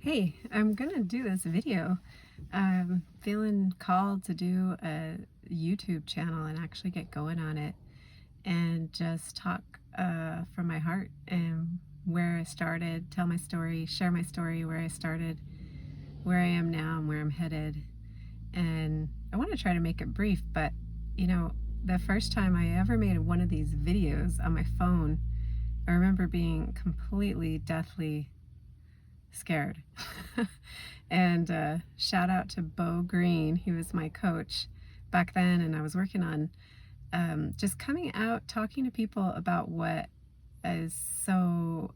Hey, I'm gonna do this video. I'm feeling called to do a YouTube channel and actually get going on it and just talk from my heart and where I started, tell my story, share my story, where I started, where I am now, and where I'm headed. And I want to try to make it brief, but the first time I ever made one of these videos on my phone, I remember being completely deathly scared. And shout out to Bo Green. He was my coach back then, and I was working on just coming out, talking to people about what is so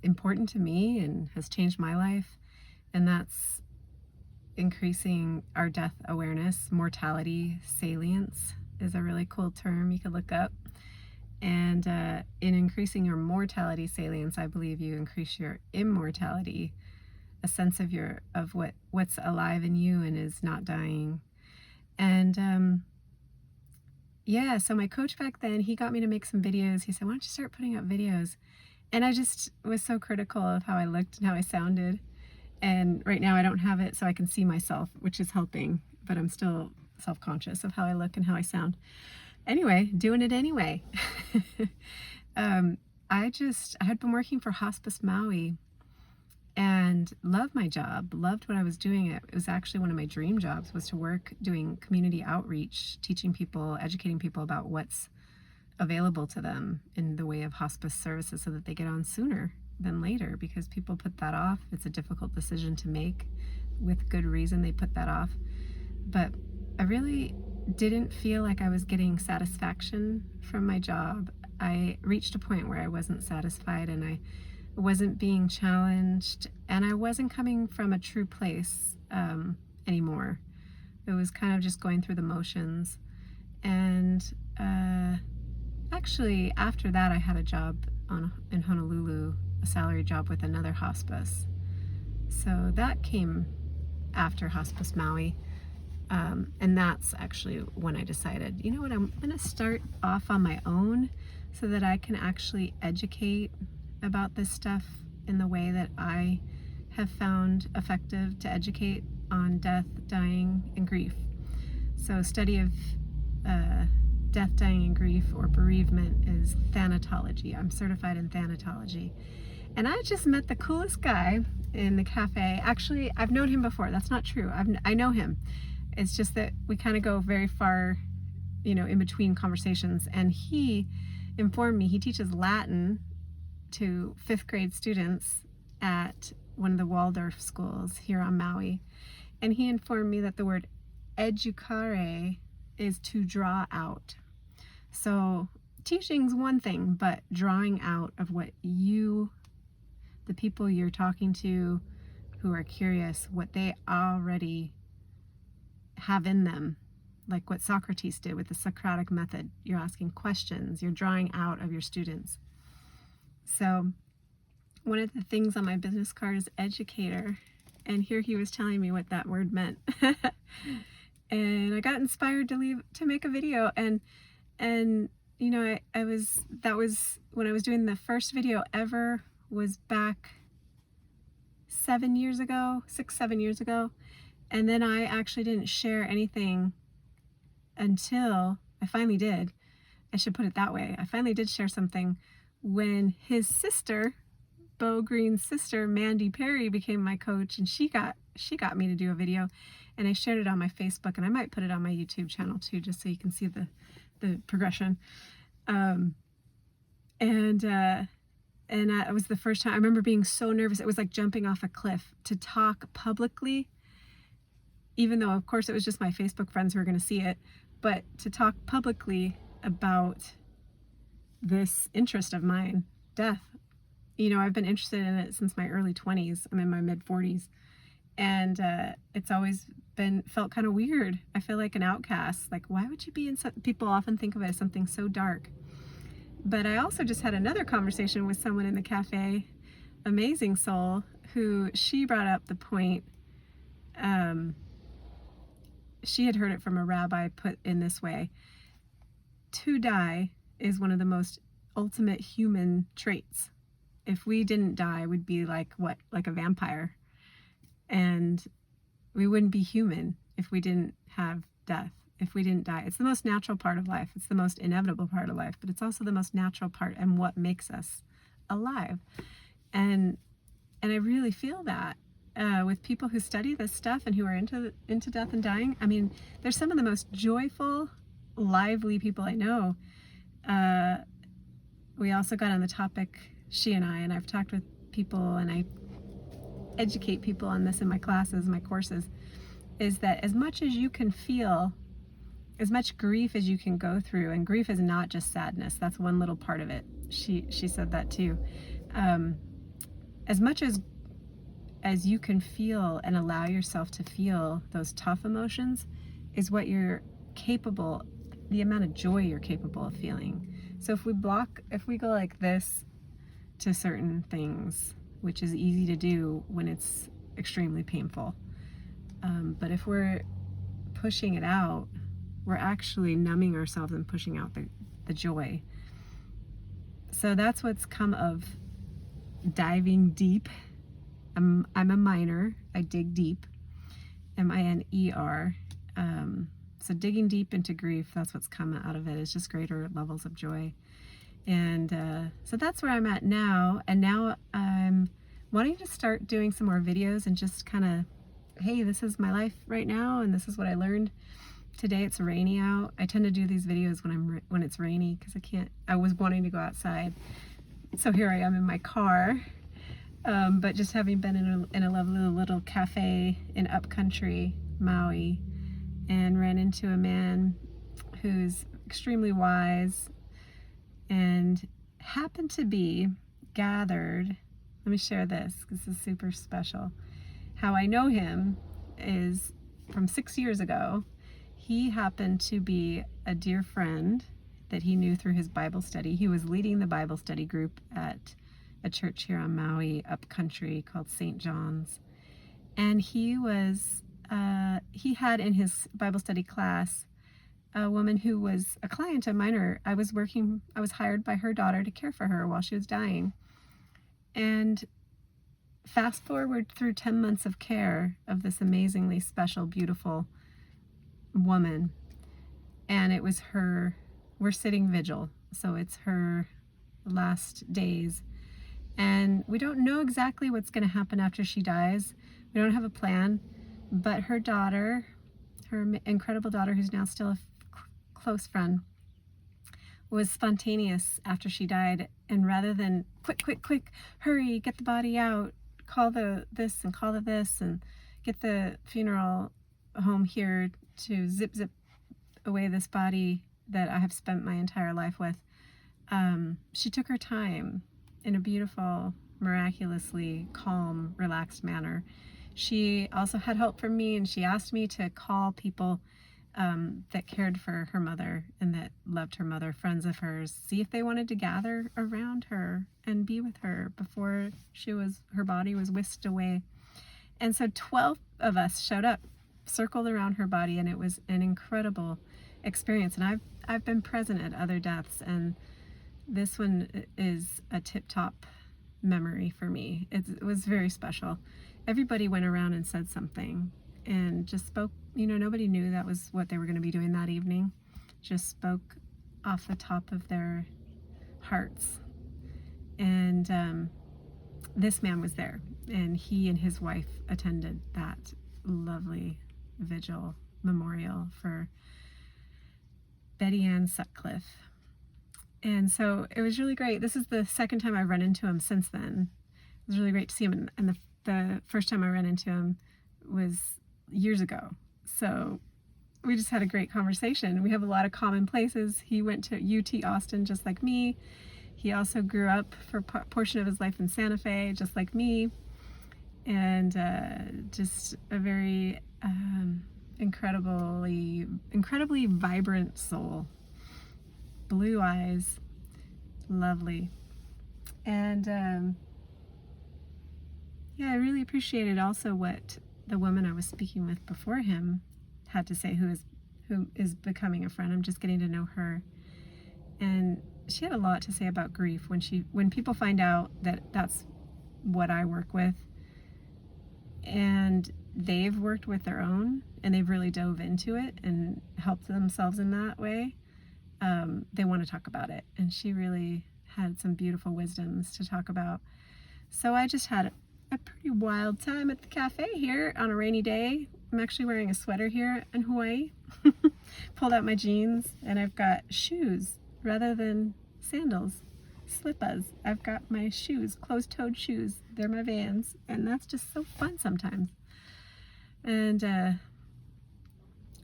important to me and has changed my life, and that's increasing our death awareness. Mortality salience is a really cool term you could look up. And in increasing your mortality salience, I believe you increase your immortality, a sense of what's alive in you and is not dying. And yeah, so my coach back then, he got me to make some videos. He said, "Why don't you start putting up videos?" And I just was so critical of how I looked and how I sounded. And right now I don't have it so I can see myself, which is helping, but I'm still self-conscious of how I look and how I sound. Anyway, doing it anyway. I had been working for Hospice Maui and loved my job, loved what I was doing. It was actually one of my dream jobs, was to work doing community outreach, teaching people, educating people about what's available to them in the way of hospice services so that they get on sooner than later, because people put that off. It's a difficult decision to make. With good reason they put that off. But I really didn't feel like I was getting satisfaction from my job. I reached a point where I wasn't satisfied, and I wasn't being challenged, and I wasn't coming from a true place anymore. It was kind of just going through the motions. And actually, after that, I had a job in Honolulu, a salary job with another hospice. So that came after Hospice Maui. And that's actually when I decided, you know what, I'm going to start off on my own so that I can actually educate about this stuff in the way that I have found effective to educate on death, dying, and grief. So study of death, dying, and grief, or bereavement, is thanatology. I'm certified in thanatology. And I just met the coolest guy in the cafe. Actually, I've known him before. That's not true. I know him. It's just that we kind of go very far, in between conversations. And he informed me, he teaches Latin to 5th grade students at one of the Waldorf schools here on Maui. And he informed me that the word educare is to draw out. So teaching's one thing, but drawing out of what the people you're talking to who are curious, what they already have in them, like what Socrates did with the Socratic method. You're asking questions, you're drawing out of your students. So one of the things on my business card is educator, and here he was telling me what that word meant. And I got inspired to make a video, and that was when I was doing the first video ever, was back 7 years ago, 6-7 years ago. And then I actually didn't share anything until I finally did. I should put it that way. I finally did share something when his sister, Bo Green's sister, Mandy Perry, became my coach, and she got me to do a video, and I shared it on my Facebook, and I might put it on my YouTube channel too, just so you can see the progression. And it was the first time. I remember being so nervous. It was like jumping off a cliff to talk publicly, even though, of course, it was just my Facebook friends who were going to see it, but to talk publicly about this interest of mine, death. I've been interested in it since my early 20s. I'm in my mid 40s. And it's always felt kind of weird. I feel like an outcast. Like, why would you be in people often think of it as something so dark. But I also just had another conversation with someone in the cafe, amazing soul, who she brought up the point. She had heard it from a rabbi put in this way: to die is one of the most ultimate human traits. If we didn't die, we'd be like what? Like a vampire. And we wouldn't be human if we didn't have death, if we didn't die. It's the most natural part of life. It's the most inevitable part of life, but it's also the most natural part and what makes us alive. And I really feel that with people who study this stuff and who are into death and dying. I mean, they're some of the most joyful, lively people I know. We also got on the topic, she and I've talked with people, and I educate people on this in my classes, my courses, is that as much as you can feel, as much grief as you can go through, and grief is not just sadness, that's one little part of it. She said that too. As much as you can feel and allow yourself to feel those tough emotions is what you're capable, the amount of joy you're capable of feeling. So if we go like this to certain things, which is easy to do when it's extremely painful, but if we're pushing it out, we're actually numbing ourselves and pushing out the joy. So that's what's come of diving deep. I'm a miner. I dig deep. M-I-N-E-R. So digging deep into grief, that's what's come out of it, is just greater levels of joy. And so that's where I'm at now. And now I'm wanting to start doing some more videos and just kind of, hey, this is my life right now, and this is what I learned. Today it's rainy out. I tend to do these videos when it's rainy because I was wanting to go outside. So here I am in my car. But just having been in a lovely little cafe in upcountry Maui, and ran into a man who's extremely wise and happened to be gathered. Let me share this because this is super special. How I know him is from 6 years ago. He happened to be a dear friend that he knew through his Bible study. He was leading the Bible study group at a church here on Maui, upcountry, called St. John's. And he had in his Bible study class a woman who was a client of mine. I was hired by her daughter to care for her while she was dying. And fast forward through 10 months of care of this amazingly special, beautiful woman. And it was we're sitting vigil, so it's her last days. And we don't know exactly what's going to happen after she dies. We don't have a plan. But her daughter, her incredible daughter, who's now still a close friend, was spontaneous after she died. And rather than quick, hurry, get the body out, call this and call this, and get the funeral home here to zip away this body that I have spent my entire life with, she took her time in a beautiful, miraculously calm, relaxed manner. She also had help from me, and she asked me to call people that cared for her mother and that loved her mother, friends of hers, see if they wanted to gather around her and be with her before her body was whisked away. And so 12 of us showed up, circled around her body, and it was an incredible experience. And I've been present at other deaths, and this one is a tip-top memory for me. It was very special. Everybody went around and said something and just spoke. Nobody knew that was what they were going to be doing that evening. Just spoke off the top of their hearts. And this man was there, and he and his wife attended that lovely vigil memorial for Betty Ann Sutcliffe. And so it was really great. This is the second time I've run into him since then. It was really great to see him. And the first time I ran into him was years ago. So we just had a great conversation. We have a lot of common places. He went to UT Austin just like me. He also grew up for a portion of his life in Santa Fe just like me. And just a very incredibly vibrant soul. Blue eyes, lovely. And yeah, I really appreciated also what the woman I was speaking with before him had to say, who is becoming a friend. I'm just getting to know her, and she had a lot to say about grief. When people find out that that's what I work with, and they've worked with their own, and they've really dove into it and helped themselves in that way. They want to talk about it, and she really had some beautiful wisdoms to talk about. So I just had a pretty wild time at the cafe here on a rainy day. I'm actually wearing a sweater here in Hawaii. Pulled out my jeans, and I've got shoes rather than sandals, slippas. I've got my shoes, closed-toed shoes. They're my Vans, and that's just so fun sometimes. And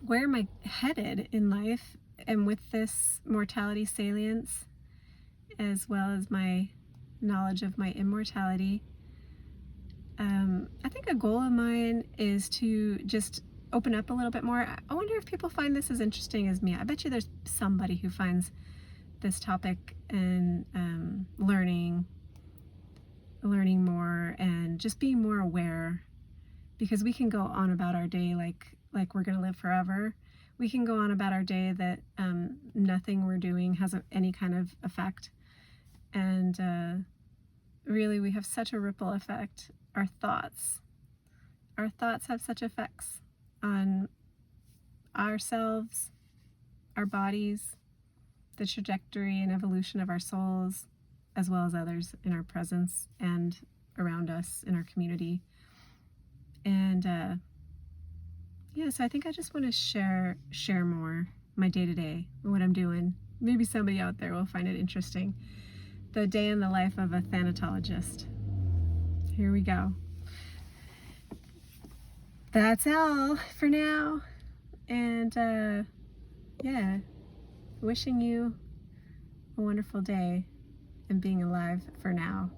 where am I headed in life, and with this mortality salience, as well as my knowledge of my immortality, I think a goal of mine is to just open up a little bit more. I wonder if people find this as interesting as me. I bet you there's somebody who finds this topic and learning more and just being more aware, because we can go on about our day like we're going to live forever. We can go on about our day that nothing we're doing has any kind of effect, and really we have such a ripple effect. Our thoughts have such effects on ourselves, our bodies, the trajectory and evolution of our souls, as well as others in our presence and around us in our community. And yeah, so I think I just want to share more my day-to-day, what I'm doing. Maybe somebody out there will find it interesting. The day in the life of a thanatologist. Here we go. That's all for now. And yeah, wishing you a wonderful day and being alive for now.